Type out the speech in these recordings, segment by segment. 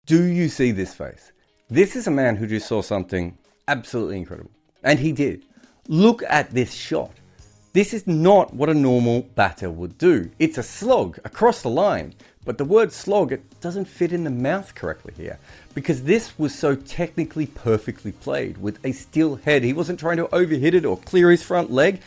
Do you see this face? This is a man who just saw something absolutely incredible. And he did. Look at this shot. This is not what a normal batter would do. It's a slog across the line. But the word slog, it doesn't fit in the mouth correctly here. Because this was so technically perfectly played with a still head. He wasn't trying to overhit it or clear his front leg.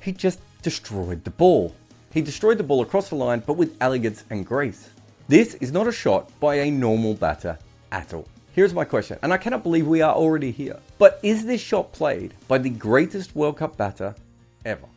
He just destroyed the ball. He destroyed the ball across the line, but with elegance and grace. This is not a shot by a normal batter at all. Here's my question, and I cannot believe we are already here. But is this shot played by the greatest World Cup batter ever?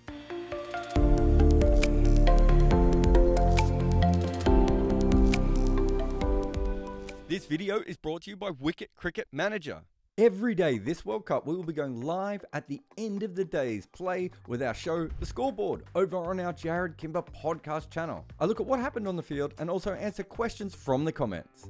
This video is brought to you by Wicket Cricket Manager. Every day this World Cup, we will be going live at the end of the day's play with our show, The Scoreboard, over on our Jarrod Kimber podcast channel. I look at what happened on the field and also answer questions from the comments.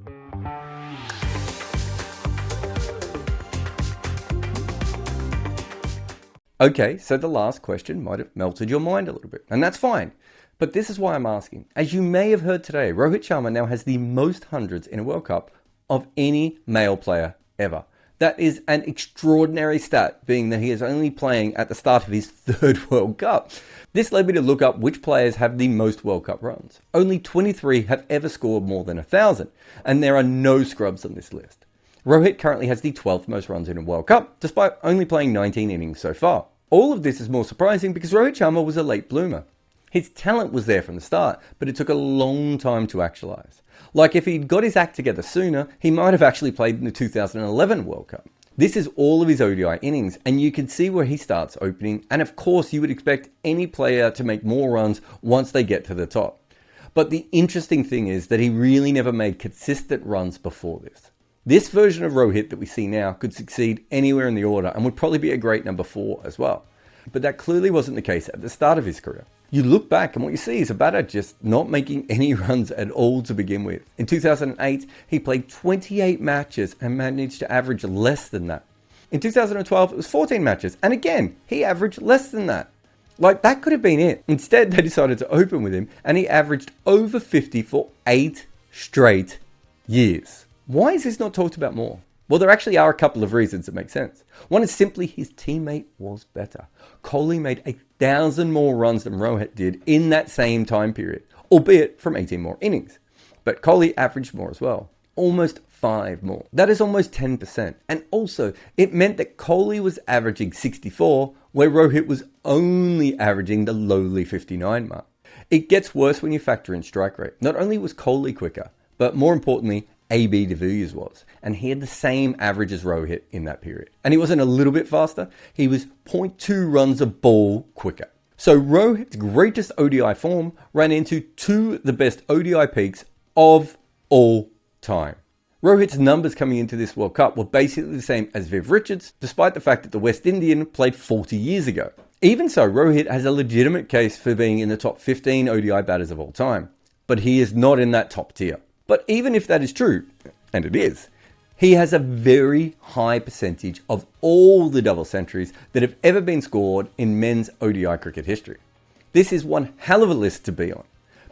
Okay, so the last question might have melted your mind a little bit, and that's fine. But this is why I'm asking. As you may have heard today, Rohit Sharma now has the most hundreds in a World Cup of any male player ever. That is an extraordinary stat, being that he is only playing at the start of his third World Cup. This led me to look up which players have the most World Cup runs. Only 23 have ever scored more than 1,000, and there are no scrubs on this list. Rohit currently has the 12th most runs in a World Cup, despite only playing 19 innings so far. All of this is more surprising because Rohit Sharma was a late bloomer. His talent was there from the start, but it took a long time to actualize. Like if he'd got his act together sooner, he might have actually played in the 2011 World Cup. This is all of his ODI innings, and you can see where he starts opening, and of course you would expect any player to make more runs once they get to the top. But the interesting thing is that he really never made consistent runs before this. This version of Rohit that we see now could succeed anywhere in the order and would probably be a great number 4 as well. But that clearly wasn't the case at the start of his career. You look back and what you see is a batter just not making any runs at all to begin with. In 2008, he played 28 matches and managed to average less than that. In 2012, it was 14 matches, and again, he averaged less than that. Like, that could have been it. Instead, they decided to open with him, and he averaged over 50 for 8 straight years. Why is this not talked about more? Well, there actually are a couple of reasons that make sense. One is simply his teammate was better. Kohli made 1,000 more runs than Rohit did in that same time period, albeit from 18 more innings. But Kohli averaged more as well, almost 5 more. That is almost 10%. And also, it meant that Kohli was averaging 64, where Rohit was only averaging the lowly 59 mark. It gets worse when you factor in strike rate. Not only was Kohli quicker, but more importantly, AB de Villiers was, and he had the same average as Rohit in that period. And he wasn't a little bit faster, he was 0.2 runs a ball quicker. So Rohit's greatest ODI form ran into 2 of the best ODI peaks of all time. Rohit's numbers coming into this World Cup were basically the same as Viv Richards, despite the fact that the West Indian played 40 years ago. Even so, Rohit has a legitimate case for being in the top 15 ODI batters of all time, but he is not in that top tier. But even if that is true, and it is, he has a very high percentage of all the double centuries that have ever been scored in men's ODI cricket history. This is one hell of a list to be on.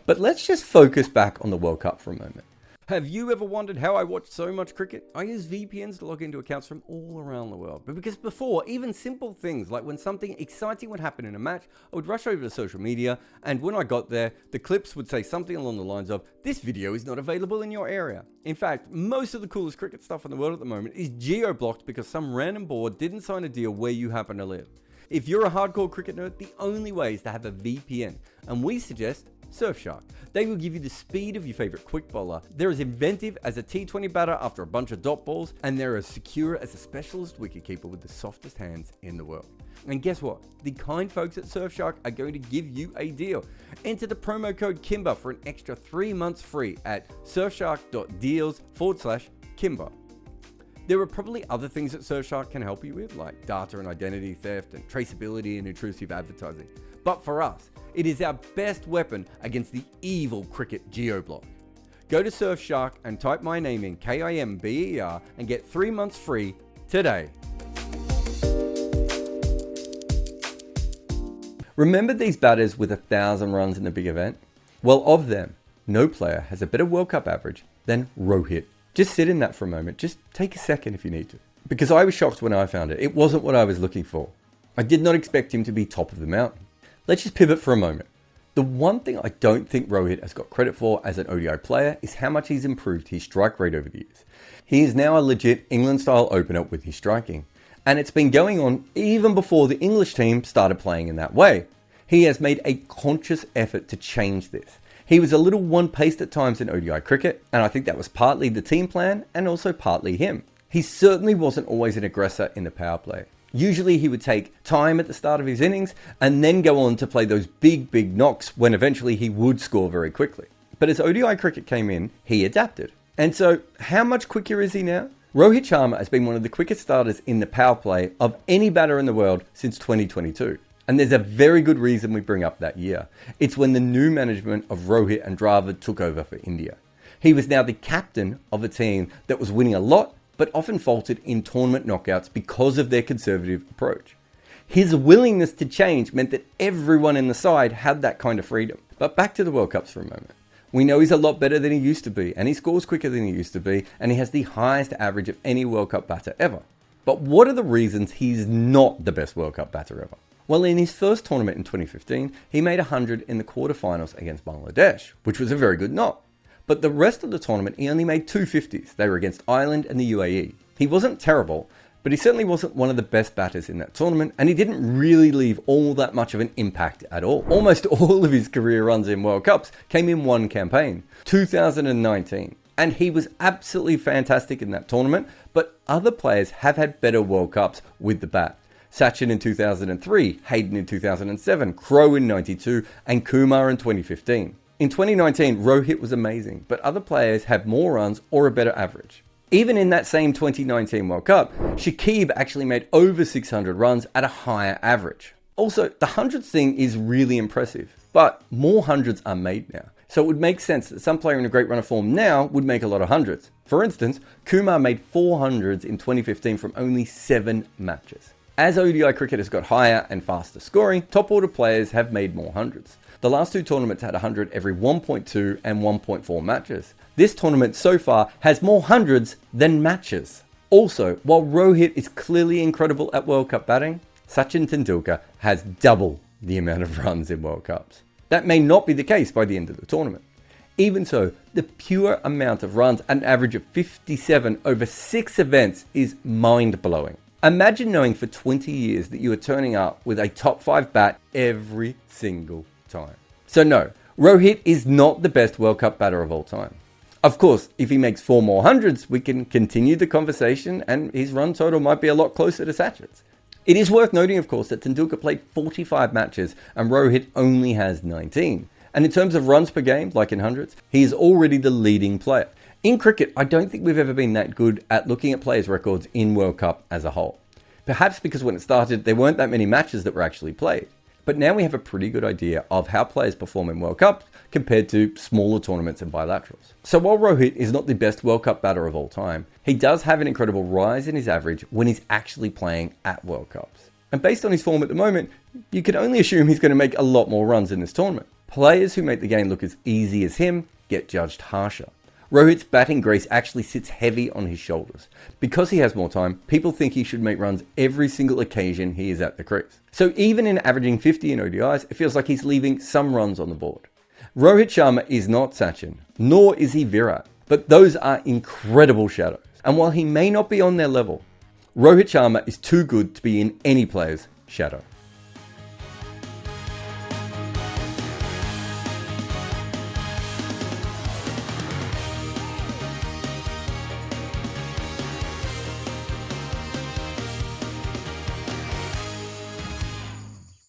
But let's just focus back on the World Cup for a moment. Have you ever wondered how I watch so much cricket? I use VPNs to log into accounts from all around the world. But because before, even simple things like when something exciting would happen in a match, I would rush over to social media, and when I got there, the clips would say something along the lines of, "This video is not available in your area." In fact, most of the coolest cricket stuff in the world at the moment is geo-blocked because some random board didn't sign a deal where you happen to live. If you're a hardcore cricket nerd, the only way is to have a VPN, and we suggest Surfshark. They will give you the speed of your favorite quick bowler. They're as inventive as a T20 batter after a bunch of dot balls, and they're as secure as a specialist wicketkeeper with the softest hands in the world. And guess what? The kind folks at Surfshark are going to give you a deal. Enter the promo code Kimber for an extra 3 months free at surfshark.deals/Kimber. There are probably other things that Surfshark can help you with, like data and identity theft and traceability and intrusive advertising. But for us, it is our best weapon against the evil cricket geo-block. Go to Surfshark and type my name in KIMBER and get 3 months free today. Remember these batters with 1,000 runs in the big event? Well, of them, no player has a better World Cup average than Rohit Just sit in that for a moment. Just take a second if you need to. Because I was shocked when I found it. It wasn't what I was looking for. I did not expect him to be top of the mountain. Let's just pivot for a moment. The one thing I don't think Rohit has got credit for as an ODI player is how much he's improved his strike rate over the years. He is now a legit England-style opener with his striking. And it's been going on even before the English team started playing in that way. He has made a conscious effort to change this. He was a little one-paced at times in ODI cricket, and I think that was partly the team plan and also partly him. He certainly wasn't always an aggressor in the power play. Usually he would take time at the start of his innings and then go on to play those big knocks when eventually he would score very quickly. But as ODI cricket came in, he adapted. And so how much quicker is he now? Rohit Sharma has been one of the quickest starters in the power play of any batter in the world since 2022. And there's a very good reason we bring up that year. It's when the new management of Rohit and Jarrod took over for India. He was now the captain of a team that was winning a lot, but often faltered in tournament knockouts because of their conservative approach. His willingness to change meant that everyone in the side had that kind of freedom. But back to the World Cups for a moment. We know he's a lot better than he used to be, and he scores quicker than he used to be, and he has the highest average of any World Cup batter ever. But what are the reasons he's not the best World Cup batter ever? Well, in his first tournament in 2015, he made 100 in the quarterfinals against Bangladesh, which was a very good knock. But the rest of the tournament, he only made 250s. They were against Ireland and the UAE. He wasn't terrible, but he certainly wasn't one of the best batters in that tournament, and he didn't really leave all that much of an impact at all. Almost all of his career runs in World Cups came in one campaign, 2019. And he was absolutely fantastic in that tournament, but other players have had better World Cups with the bat. Sachin in 2003, Hayden in 2007, Crowe in 92, and Kumar in 2015. In 2019, Rohit was amazing, but other players had more runs or a better average. Even in that same 2019 World Cup, Shakib actually made over 600 runs at a higher average. Also, the hundreds thing is really impressive, but more hundreds are made now. So it would make sense that some player in a great run of form now would make a lot of hundreds. For instance, Kumar made 400s in 2015 from only 7 matches. As ODI cricket has got higher and faster scoring, top order players have made more hundreds. The last 2 tournaments had 100 every 1.2 and 1.4 matches. This tournament so far has more hundreds than matches. Also, while Rohit is clearly incredible at World Cup batting, Sachin Tendulkar has double the amount of runs in World Cups. That may not be the case by the end of the tournament. Even so, the pure amount of runs at an average of 57 over 6 events is mind-blowing. Imagine knowing for 20 years that you are turning up with a top 5 bat every single time. So no, Rohit is not the best World Cup batter of all time. Of course, if he makes 4 more hundreds, we can continue the conversation and his run total might be a lot closer to Sachin's. It is worth noting, of course, that Tendulkar played 45 matches and Rohit only has 19. And in terms of runs per game, like in hundreds, he is already the leading player. In cricket, I don't think we've ever been that good at looking at players' records in World Cup as a whole. Perhaps because when it started, there weren't that many matches that were actually played. But now we have a pretty good idea of how players perform in World Cups compared to smaller tournaments and bilaterals. So while Rohit is not the best World Cup batter of all time, he does have an incredible rise in his average when he's actually playing at World Cups. And based on his form at the moment, you can only assume he's going to make a lot more runs in this tournament. Players who make the game look as easy as him get judged harsher. Rohit's batting grace actually sits heavy on his shoulders. Because he has more time, people think he should make runs every single occasion he is at the crease. So even in averaging 50 in ODIs, it feels like he's leaving some runs on the board. Rohit Sharma is not Sachin, nor is he Virat, but those are incredible shadows. And while he may not be on their level, Rohit Sharma is too good to be in any player's shadow.